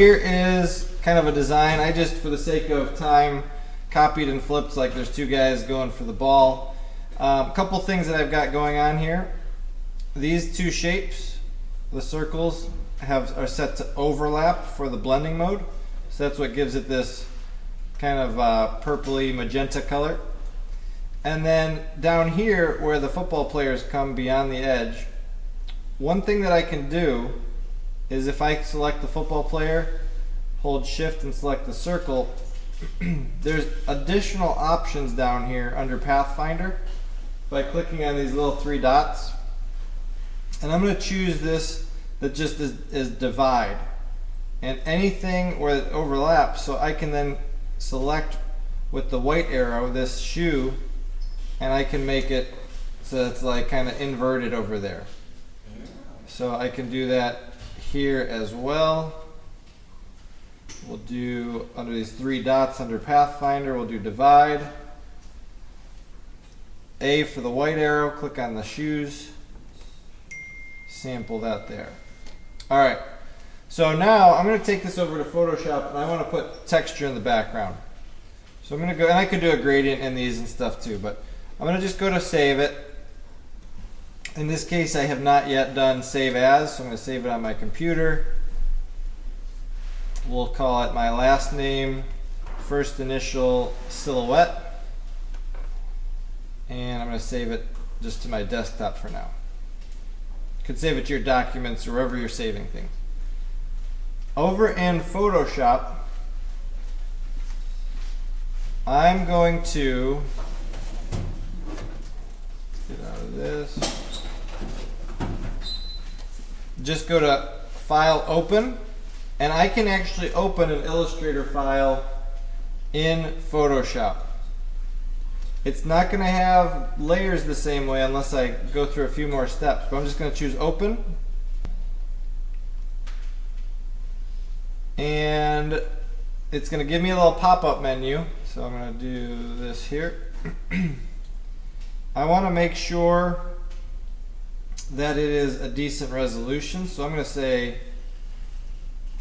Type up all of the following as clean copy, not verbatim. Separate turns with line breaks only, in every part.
Here is kind of a design. I just, for the sake of time, copied and flipped like there's two guys going for the ball. A couple things that I've got going on here. These two shapes, the circles, are set to overlap for the blending mode. So that's what gives it this kind of purpley magenta color. And then down here where the football players come beyond the edge, one thing that I can do is if I select the football player, hold shift and select the circle, there's additional options down here under Pathfinder by clicking on these little three dots. And I'm going to choose this that just is divide. And anything where it overlaps, so I can then select with the white arrow this shoe, and I can make it so it's like kind of inverted over there. So I can do that here as well. We'll do under these three dots under Pathfinder, we'll do divide. A for the white arrow, click on the shoes, sample that there. All right, so now I'm going to take this over to Photoshop and I want to put texture in the background. So I'm going to go, and I could do a gradient in these and stuff too, but I'm going to just go to save it. In this case, I have not yet done save as, so I'm going to save it on my computer. We'll call it my last name, first initial silhouette, and I'm going to save it just to my desktop for now. You could save it to your documents or wherever you're saving things. Over in Photoshop, I'm going to get out of this. Just go to File, Open, and I can actually open an Illustrator file in Photoshop. It's not going to have layers the same way unless I go through a few more steps, but I'm just going to choose Open. And it's going to give me a little pop-up menu, so I'm going to do this here. I want to make sure that it is a decent resolution, so I'm going to say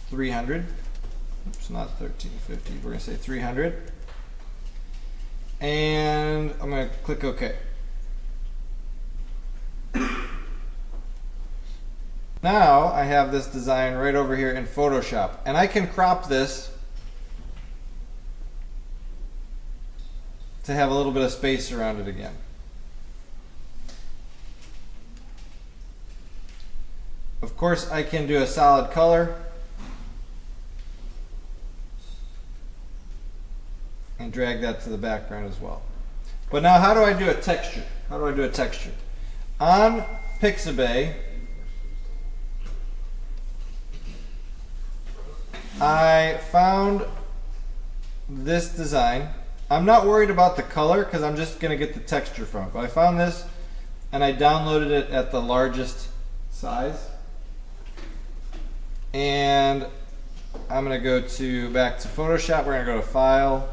300. It's not 1350, we're going to say 300. And I'm going to click OK. Now I have this design right over here in Photoshop, and I can crop this to have a little bit of space around it again. Of course, I can do a solid color and drag that to the background as well. But now how do I do a texture? How do I do a texture? On Pixabay, I found this design. I'm not worried about the color because I'm just going to get the texture from it. But I found this and I downloaded it at the largest size. And I'm going to go back to Photoshop. We're going to go to File,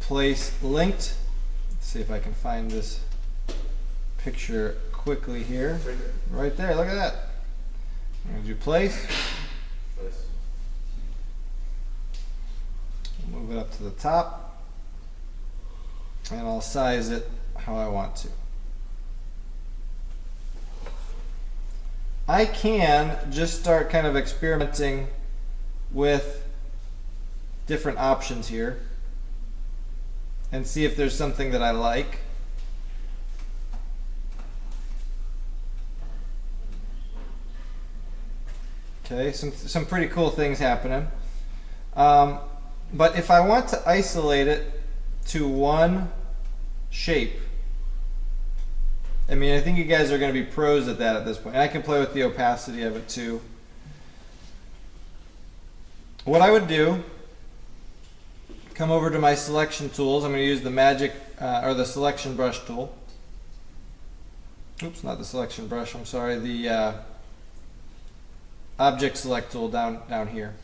Place Linked. Let's see if I can find this picture quickly here. Right there, look at that. I'm going to do Place. Move it up to the top. And I'll size it how I want to. I can just start kind of experimenting with different options here and see if there's something that I like. Okay, some pretty cool things happening. But if I want to isolate it to one shape, I mean, I think you guys are going to be pros at that at this point. And I can play with the opacity of it too. What I would do, come over to my selection tools. I'm going to use the magic or the selection brush tool. Oops, not the selection brush. I'm sorry, the object select tool down here.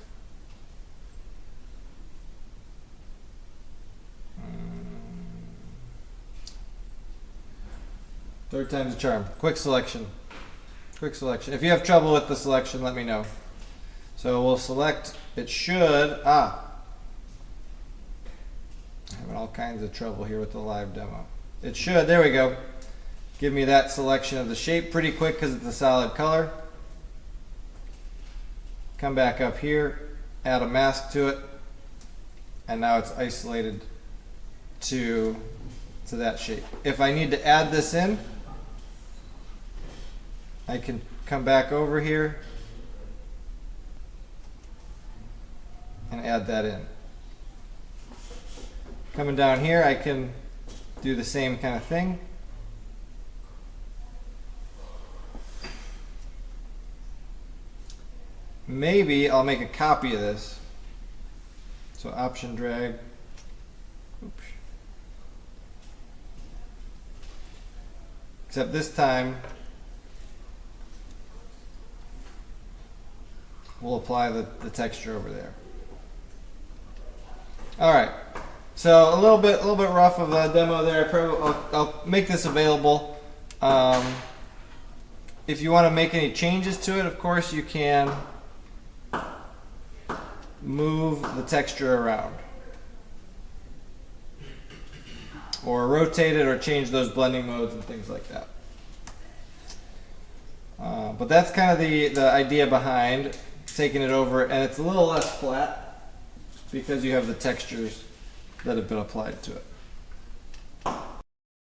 Third time's a charm. Quick Quick selection. If you have trouble with the selection, let me know. So we'll select, it should, I'm having all kinds of trouble here with the live demo. It should, there we go, give me that selection of the shape pretty quick because it's a solid color. Come back up here, add a mask to it, and now it's isolated to that shape. If I need to add this in, I can come back over here and add that in. Coming down here, I can do the same kind of thing. Maybe I'll make a copy of this. So option drag. Oops. Except this time we'll apply the texture over there. All right. So a little bit rough of a demo there. I'll make this available. If you want to make any changes to it, of course you can move the texture around, or rotate it, or change those blending modes and things like that. But that's kind of the idea behind taking it over, and it's a little less flat because you have the textures that have been applied to it.